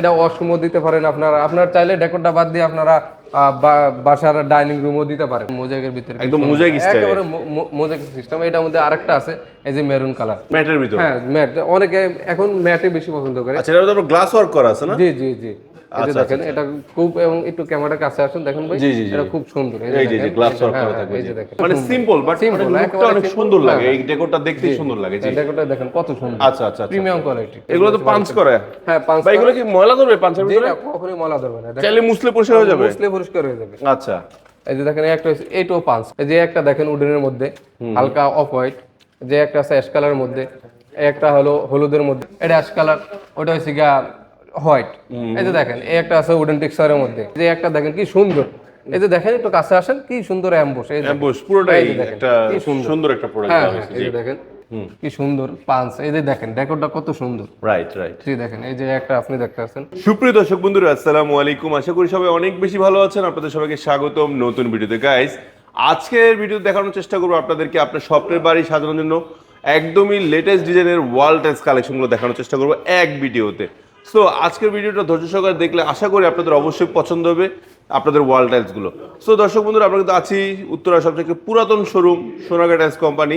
এটা ওয়াশরুমও দিতে পারেন আপনারা। আপনার চাইলে ডেকোরটা বাদ দিয়ে আপনারা বাসার ডাইনিং রুমও দিতে পারেন। মোজাইকের ভিতরে একদম মোজাইক স্টাইল, একেবারে মোজাইক সিস্টেম। এটার মধ্যে আরেকটা আছে, এই যে মেরুন কালার ম্যাটের ভিতর। হ্যাঁ, ম্যাট। অনেকে এখন ম্যাটে বেশি পছন্দ করে। আচ্ছা, এটা তো গ্লাস ওয়ার্ক করা আছে না? জি জি জি। এই যে দেখেন, এটা খুব, এবং একটু ক্যামেরার কাছে আসুন, দেখেন ভাই, এটা খুব সুন্দর। এই যে গ্লাস ওয়ার্ক করা থাকবে, এই যে দেখেন, মানে সিম্পল বাট লুকটা অনেক সুন্দর লাগে। এই ডেকোরটা দেখতে সুন্দর লাগে। জি, ডেকোরটা দেখেন কত সুন্দর। আচ্ছা আচ্ছা, প্রিমিয়াম কোয়ালিটি। এগুলো তো পাঞ্চ করে। হ্যাঁ, পাঞ্চ। ভাই এগুলো কি ময়লা ধরবে পাঞ্চের ভিতরে? না, কখনোই ময়লা ধরবে না। চাইলে মুছলে পরিষ্কার হয়ে যাবে? মুছলে পরিষ্কার হয়ে যাবে। আচ্ছা, এই যে দেখেন, একটা এইটাও পাঞ্চ। এই যে একটা দেখেন উডেনের মধ্যে হালকা অফ হোয়াইট, যে একটা আছে অ্যাশ কালারের মধ্যে, একটা হলো হলুদের মধ্যে, এটা অ্যাশ কালার, ওটা হচ্ছে গিয়া হোয়াইট। এই যে দেখেন, এই একটা আছে উডেন টেক্সচারের মধ্যে, যে একটা দেখেন কি সুন্দর। এই যে দেখেন, একটু কাছে আসেন, কি সুন্দর অ্যাম্বুশ। এই অ্যাম্বুশ পুরোটাই একটা সুন্দর একটা প্রোডাক্ট হ্যাঁ, হয়েছে। এই যে দেখেন কি সুন্দর পাঞ্চ। এই যে দেখেন ডেকোরটা কত সুন্দর। Right right. জি দেখেন, এই যে একটা আপনি দেখতে পাচ্ছেন। সুপ্রিয় দর্শক বন্ধুরা, আসসালামু আলাইকুম। আশা করি সবাই অনেক বেশি ভালো আছেন। আপনাদের সবাইকে স্বাগতম নতুন ভিডিওতে। গাইস, আজকের ভিডিও দেখানোর চেষ্টা করবো আপনাদেরকে আপনার স্বপ্নের বাড়ি সাজানোর জন্য একদমই লেটেস্ট ডিজাইনের ওয়াল টাইলস কালেকশনগুলো দেখানোর চেষ্টা করবো এক ভিডিওতে। সো আজকের ভিডিওটা ধৈর্য সহকারে দেখলে আশা করি আপনাদের অবশ্যই পছন্দ হবে আপনাদের ওয়াল টাইলসগুলো। সো দর্শক বন্ধুরা, আমরা কিন্তু আছি উত্তরার সবথেকে পুরাতন শোরুম সোনাগা টাইলস কোম্পানি,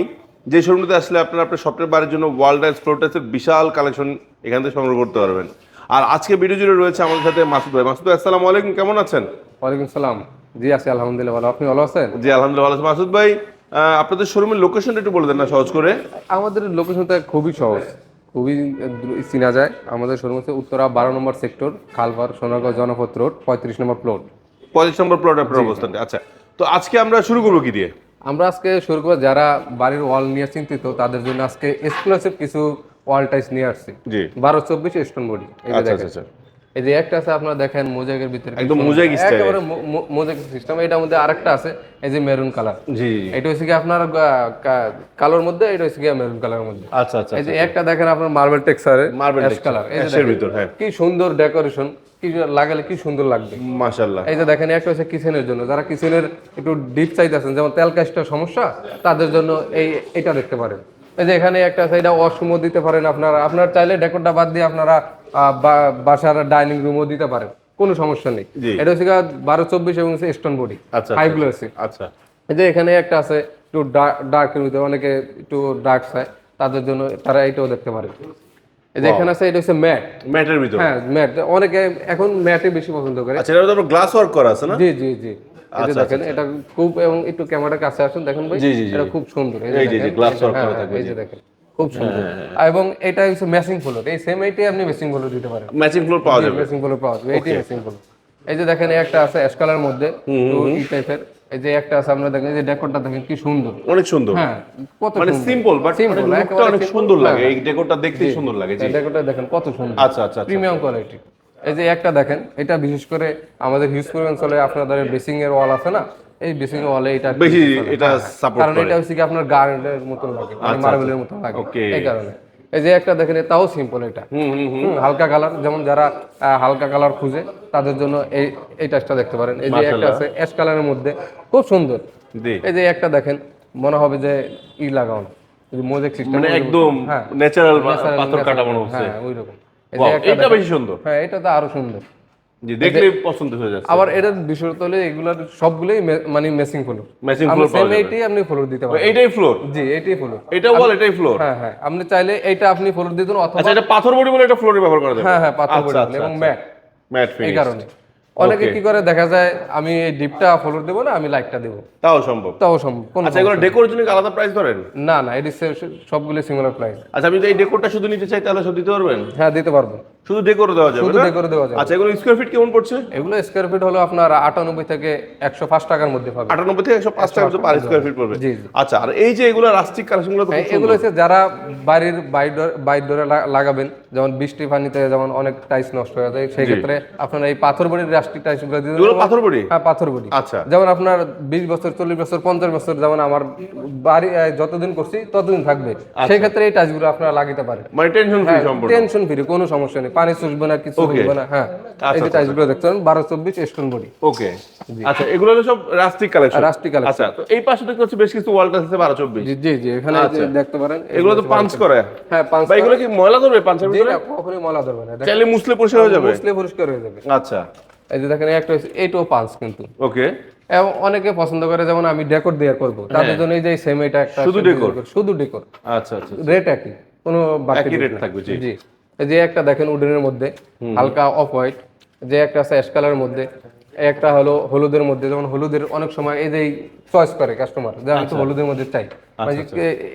যে শোরুমটাতে আসলে আপনার স্বপ্নের বাড়ির জন্য ওয়াল টাইলস, ফ্লোর টাইলসের বিশাল কালেকশন এখান থেকে সংগ্রহ করতে পারবেন। আর আজকে ভিডিও জুড়ে রয়েছে আমাদের সাথে মাসুদ ভাই। মাসুদ ভাই, আসসালামু আলাইকুম, কেমন আছেন? ওয়ালাইকুম সালাম। জি আছি আলহামদুলিল্লাহ ভালো। আপনি ভালো আছেন? জি আলহামদুলিল্লাহ ভালো আছি। মাসুদ ভাই, আপনাদের শোরুমের লোকেশনটা একটু বলে দেন না সহজ করে। আমাদের লোকেশনটা খুবই সহজ, খুবই চেনা যায়। আমাদের শোরুম হচ্ছে উত্তরা 12 নম্বর সেক্টর, খালপার, সোনারগাঁও জনপথ রোড, 35 নম্বর প্লট। 35 নম্বর প্লট আপনার অবস্থানটা। আচ্ছা, তো আজকে আমরা শুরু করবো কি দিয়ে? আমরা আজকে শুরু করব, যারা বাড়ির ওয়াল নিয়ে চিন্তিত তাদের জন্য আজকে এক্সক্লুসিভ কিছু ওয়াল টাইলস নিয়ে আসছি। জি, 12-24 স্টোন বডি। এই যে দেখেন, আচ্ছা, এই যে একটা আছে আপনারা দেখেন মোজাইকের ভিতরে, একদম মোজাইক স্টাইল, একেবারে মোজাইক সিস্টেম। এটার মধ্যে আরেকটা আছে, এই যে মেরুন কালার। জি, এটা হচ্ছে কি আপনার কালোর মধ্যে, এটা হচ্ছে কি মেরুন কালারের মধ্যে। আচ্ছা আচ্ছা। এই যে একটা দেখেন আপনার মার্বেল টেক্সচারে, মার্বেল অ্যাশ কালার। এই যে এর ভিতর, হ্যাঁ, কি সুন্দর ডেকোরেশন, কি লাগালে কি সুন্দর লাগবে মাশাআল্লাহ। এই যে দেখেন, একটা হচ্ছে কিচেনের জন্য, যারা কিচেনের একটু ডিপ চাইতেছেন, যেমন তেল কাজটার সমস্যা, তাদের জন্য এইটা দেখতে পারেন। এই যে এখানে একটা আছে, এটা ওয়াশরুমও দিতে পারেন আপনারা। আপনার চাইলে ডেকোরটা বাদ দিয়ে আপনারা বাসার ডাইনিং রুমও দিতে পারেন, কোনো সমস্যা নেই। এটা হচ্ছে 12-24 এবং স্টোন বডি, হাই গ্লোসি। আচ্ছা, এই যে এখানে একটা আছে একটু ডার্কের ভিতরে, অনেকে একটু ডার্ক চায়, তাদের জন্য তারা এইটাও দেখতে পারে। এই যে এখানে আছে, এটা হচ্ছে ম্যাটের ভিতর। হ্যাঁ, ম্যাট। অনেকে এখন ম্যাটে বেশি পছন্দ করে। আচ্ছা, এটা তো গ্লাস ওয়ার্ক করা আছে না? জি জি জি। এই যে দেখেন, এটা খুব, এবং একটু ক্যামেরার কাছে আসুন, দেখেন ভাই, এটা খুব সুন্দর। এই যে গ্লাস ওয়ার্ক করা থাকবে, এই যে দেখেন খুব সুন্দর। এবং এটা হচ্ছে ম্যাচিং ফ্লোর। এই সেম এইটাই আপনি ম্যাচিং ফ্লোর দিতে পারেন। ম্যাচিং ফ্লোর পাওয়া যাবে, ম্যাচিং ফ্লোর পাওয়া যাবে, এইটাই ম্যাচিং ফ্লোর। এই যে দেখেন, একটা আছে অ্যাশ কালার মধ্যে, তো এই টাইপের। এই যে একটা আছে, আপনারা দেখেন, এই যে ডেকোরটা দেখেন কি সুন্দর, অনেক সুন্দর। হ্যাঁ, কত মানে সিম্পল বাট লুকটা অনেক সুন্দর লাগে। এই ডেকোরটা দেখতে সুন্দর লাগে। জি, ডেকোরটা দেখেন কত সুন্দর। আচ্ছা আচ্ছা, প্রিমিয়াম কোয়ালিটি। এই যে একটা দেখেন, এটা বিশেষ করে আমাদের হিউজ পরিমাণ চলে। আপনাদের বেসিং এর ওয়াল আছে না, এই বেসিং এর ওয়ালে এটা বেশি এটা সাপোর্ট করে, কারণ এটা হচ্ছে কি আপনার গার্ডের মতন লাগে, মার্বেলের মতন লাগে, এই কারণে। এই যে একটা দেখেন, তাও সিম্পল। এটা হালকা কালার, যেমন যারা হালকা কালার খুঁজে তাদের জন্য এই টাইপটা দেখতে পারেন। এই যে একটা আছে অ্যাশ কালারের মধ্যে, খুব সুন্দর। এই যে একটা দেখেন, মনে হবে যে লাগানো মোজাইক সিস্টেম, মানে একদম ন্যাচারাল পাথর কাটা মনে হচ্ছে। হ্যাঁ, ওইরকম। এটা বেশি সুন্দর। হ্যাঁ, এটা তো আরো সুন্দর। জি, দেখলে পছন্দ হয়ে যাচ্ছে। আবার এটার বিষয়টা হলো, এগুলোর সবগুলোই মানে ম্যাচিং ফ্লোর। ম্যাচিং ফ্লোর পাওয়া যাবে। এইটাই আপনি ফ্লোর দিতে পারেন। এইটাই ফ্লোর? জি, এইটাই ফ্লোর। এটা ওয়াল, এটাই ফ্লোর? হ্যাঁ হ্যাঁ, আপনি চাইলে এইটা আপনি ফ্লোর দিতে পারেন, অথবা আচ্ছা, এটা পাথর বডি বলে এটা ফ্লোরে ব্যবহার করা যাবে? হ্যাঁ হ্যাঁ, পাথর বডি এবং ম্যাট ফিনিশ। এই কারণে অনেকে কি করে, দেখা যায় আমি এই ডিপটা ফ্লোর দেব না, আমি লাইটটা দেব, তাও সম্ভব? তাও সম্ভব। আচ্ছা, এগুলো ডেকোরের জন্য আলাদা প্রাইস ধরেন? না না, এটি সবগুলো সিমিলার প্রাইস। আচ্ছা, আমি যদি এই ডেকোরটা শুধু নিতে চাই তাহলে সব দিতে পারবেন? হ্যাঁ, দিতে পারবো। শুধু ডেকোর দেওয়া যাবে? শুধু ডেকোর দেওয়া যাবে। আচ্ছা, এগুলো স্কয়ার ফিট কেমন পড়ছে? এগুলো স্কয়ার ফিট হলো আপনার 98 থেকে 105 টাকার মধ্যে পাবেন। 98 থেকে 105 টাকা পার স্কয়ার ফিট পড়বে? জি। আচ্ছা, আর এই যে এগুলো রাস্টিক কালেকশনগুলো, এগুলো হচ্ছে যারা বাড়ির বাইর ডোরে লাগাবেন, যেমন বৃষ্টি পানিতে যেমন অনেক টাইলস নষ্ট হয়ে যায়, সেই ক্ষেত্রে আপনারা এই পাথর বডির রাস্টিক টাইলসগুলো দিতে পারেন। পাথর বডি? হ্যাঁ, পাথর বডি। আচ্ছা, যেমন আপনার 20 বছর, 40 বছর, 50 বছর, যেমন আমার বাড়ি যতদিন করছি ততদিন থাকবে, সেই ক্ষেত্রে এই টাইলসগুলো আপনারা লাগাতে পারেন। মানে টেনশন ফ্রি সম্পূর্ণ? টেনশন ফ্রি, কোনো সমস্যা নেই, পানি চুষবে না, কিছু হবে না। হ্যাঁ, এই যে টাইলসগুলো দেখতে পারেন 12-24 স্টোন বডি। ওকে, আচ্ছা এগুলো হলো সব রাস্টিক কালেকশন। Rustic collection. আচ্ছা, তো এই পাশে দেখতে পাচ্ছি বেশ কিছু ওয়াল টাইলস আছে 12-24। জি জি জি, এখানে এই যে দেখতে পারেন এগুলো তো পাঞ্চ করে। হ্যাঁ, পাঁচ। ভাই এগুলো কি ময়লা ধরবে পাঞ্চের ভিতরে? না, কখনোই ময়লা ধরবে না। চাইলে মুছলে পরিষ্কার হয়ে যাবে? মুছলে পরিষ্কার হয়ে যাবে। আচ্ছা, এই যে দেখেন একটা এইটাও পাঁচ কিন্তু। ওকে। এবং অনেকে পছন্দ করে, যেমন আমি ডেকোর দিয়ে করব, তাদের জন্য এই যে সেম এটা একটা শুধু ডেকোর? শুধু ডেকোর। আচ্ছা আচ্ছা, রেট একই, কোনো বাকি একই রেট থাকবে। জি জি। এই যে একটা দেখেন উডেনের মধ্যে হালকা অফ হোয়াইট, যে একটা আছে অ্যাশ কালারের মধ্যে, একটা হলো হলুদের মধ্যে। যেমন হলুদের অনেক সময় এই যে চয়েস করে কাস্টমার যে আমি তো হলুদের মধ্যে চাই,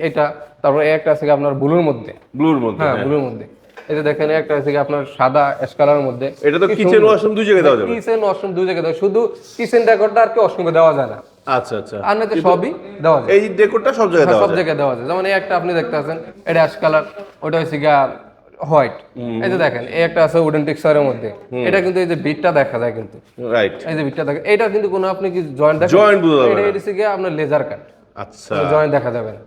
এটা। তারপরে একটা আছে আপনার ব্লুর মধ্যে। ব্লুর মধ্যে? হ্যাঁ, ব্লুর মধ্যে। এই যে দেখেন একটা আছে আপনার সাদা অ্যাশ কালারের মধ্যে। এটা তো কিচেন ওয়াশরুম দুই জায়গায় দেওয়া যাবে? কিচেন ওয়াশরুম দুই জায়গায় দেওয়া, শুধু কিচেন ডেকোরটা আর কি ওয়াশরুমে দেওয়া যায় না। আচ্ছা আচ্ছা, আর না তো সবই দেওয়া যায়। এই ডেকোরটা সব জায়গায় দেওয়া সব জায়গায় দেওয়া যায়। যেমন এই একটা আপনি দেখতে পাচ্ছেন, এটা অ্যাশ কালার, ওটা হচ্ছে গিয়া হোয়াইট। এই যে দেখেন এই একটা আছে উডেন টেক্সচারের মধ্যে, এটা কিন্তু এই যে বিটটা দেখা যায় কিন্তু। রাইট, এই যে বিটটা দেখা, এটা কিন্তু কোনো আপনি কি জয়েন্ট দেখেন? জয়েন্ট বুঝা যাবে না। এটা হচ্ছে গিয়া আপনার লেজার কাট। আচ্ছা, জয়েন্ট দেখা যাবে না।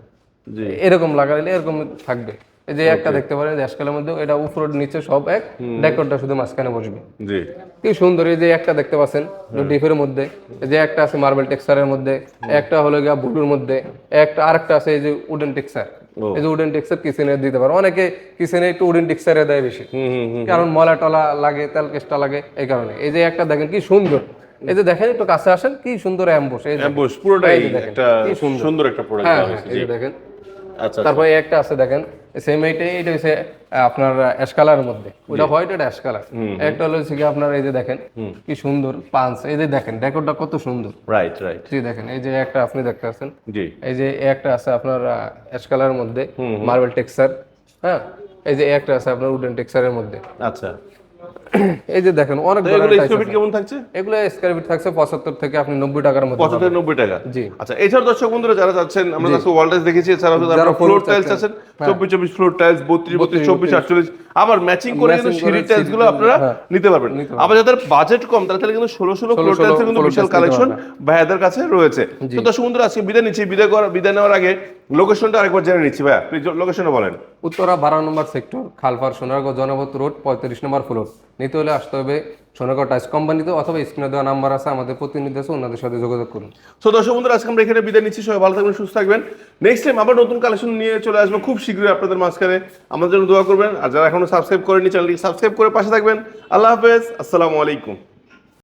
জি, এরকম লাগাইলে এরকম থাকবে। এই যে একটা দেখতে পারেন অ্যাশ কালারের মধ্যে, এটা উপর নিচে সব এক, ডেকোরটা শুধু মাঝখানে বসবে। জি, কি সুন্দর। এই যে একটা দেখতে পাচ্ছেন ডিফের মধ্যে, এই যে একটা আছে মার্বেল টেক্সচারের মধ্যে, একটা হলো গিয়া ব্লুর মধ্যে, একটা আরেকটা আছে এই যে উডেন টেক্সচার। এই যে উডেন টেক্সচার কিচেনে দিতে পারো, অনেকে কিচেনে একটু উডেন টেক্সচারে দেয় বেশি, কারণ ময়লা টলা লাগে, তেল কেষ্টা লাগে, এই কারণে। এই যে একটা দেখেন কি সুন্দর, এই যে দেখেন একটু কাছে আসেন, কি সুন্দর অ্যাম্বুশ। এই যে অ্যাম্বুশ পুরোটাই দেখেন, একটা কি সুন্দর। সুন্দর একটা প্রোডাক্ট হ্যাঁ দেওয়া হ্যাঁ, হয়েছে। এই জি, যে দেখেন। আচ্ছা, তারপরে একটা আছে দেখেন সেম এইটাই, এটা হচ্ছে আপনার অ্যাশ কালারের মধ্যে, ওটা হোয়াইট, এটা অ্যাশ কালার। একটা হলো হচ্ছে কি আপনার এই যে দেখেন কি সুন্দর পাঁচ, এই যে দেখেন ডেকোরটা কত সুন্দর। রাইট রাইট, জি দেখেন এই যে একটা আপনি দেখতে পাচ্ছেন, জি, এই যে একটা আছে আপনার অ্যাশ কালারের মধ্যে মার্বেল টেক্সচার। হ্যাঁ, এই যে একটা আছে আপনার উডেন টেক্সচারের মধ্যে। আচ্ছা। এই যে দেখেন অনেক তো ধরনের এগুলো টাইপ স্কয়ার ফিট আছে। কেমন থাকছে? এগুলো স্কয়ার ফিট থাকছে 75 থেকে আপনি 90 টাকার মধ্যে। 75-90 টাকা? জি। আচ্ছা, এছাড়া দর্শক বন্ধুরা যারা যাচ্ছেন, আমরা আজকে ওয়াল টাইলস দেখেছি, এছাড়া যারা ফ্লোর floor টাইলস চাচ্ছেন, আছেন 24-24 ফ্লোর টাইলস, 32-32, 24-48, আবার ম্যাচিং করে কিন্তু Matching করে সিঁড়ি টাইলস গুলো আপনারা নিতে পারবেন। আবার যাদের বাজেট কম তারা তাহলে কিন্তু 16 ফ্লোর টাইলসের কিন্তু বিশাল কালেকশন ভাইয়াদের কাছে রয়েছে। তো দর্শক বন্ধুরা আজকে বিদায় নিচ্ছি। বিদায় নেওয়ার আগে লোকেশনটা আরেকবার জেনে নিচ্ছি। ভাইয়া প্লিজ লোকেশনটা বলেন। উত্তরা 12 নম্বর সেক্টর, খালপাড়, সোনারগাঁও জনপথ রোড, 35 নম্বর ফ্লোর। নিতে হলে আসতে হবে সোনারগাঁও টাইলস কোম্পানিতে, অথবা স্ক্রিনে দেওয়া নাম্বার আছে, আমাদের প্রতিনিধি আছে, ওনাদের সাথে যোগাযোগ করুন। তো দর্শক বন্ধুরা আজকে আমরা এখানে বিদায় নিচ্ছি। সবাই ভালো থাকবেন, সুস্থ থাকবেন। নেক্সট টাইম আবার নতুন কালেকশন নিয়ে চলে আসবো খুব শীঘ্রই আপনাদের মাঝখানে। আমাদের জন্য দোয়া করবেন, আর যারা এখনো সাবস্ক্রাইব করেনি চ্যানেলটি সাবস্ক্রাইব করে পাশে থাকবেন। আল্লাহ হাফেজ, আসসালামু আলাইকুম।